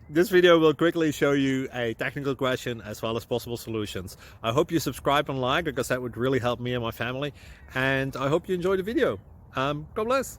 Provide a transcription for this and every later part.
This video will quickly show you a technical question as well as possible solutions. I hope you subscribe and like, because that would really help me and my family. And I hope you enjoy the video. God bless.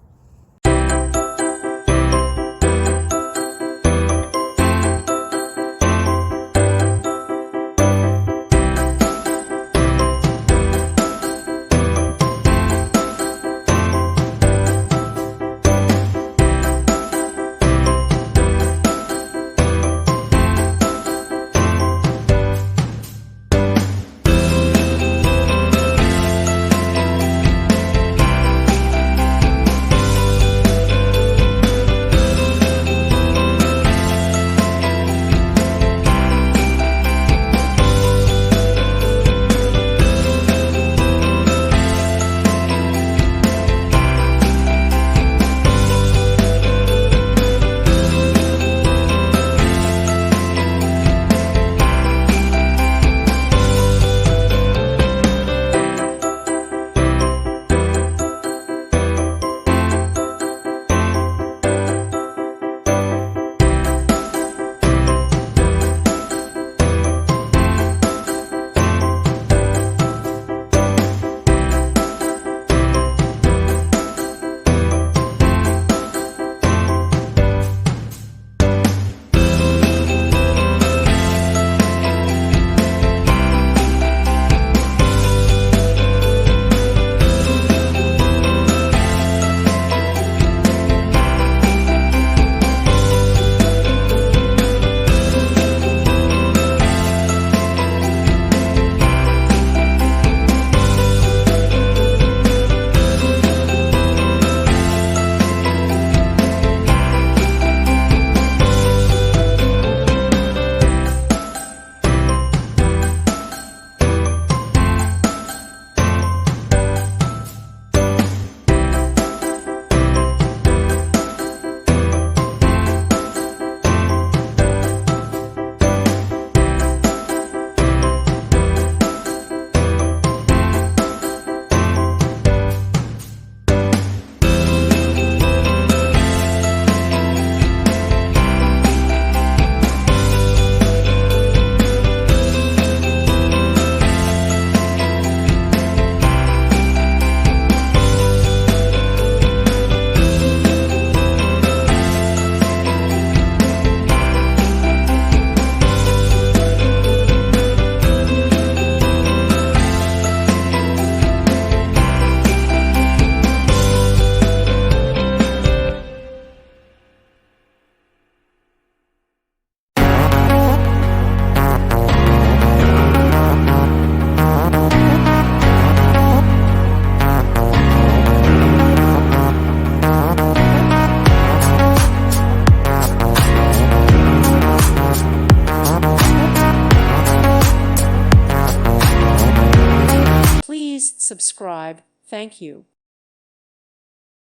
Please subscribe. Thank you.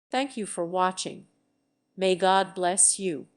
Thank you for watching. May God bless you.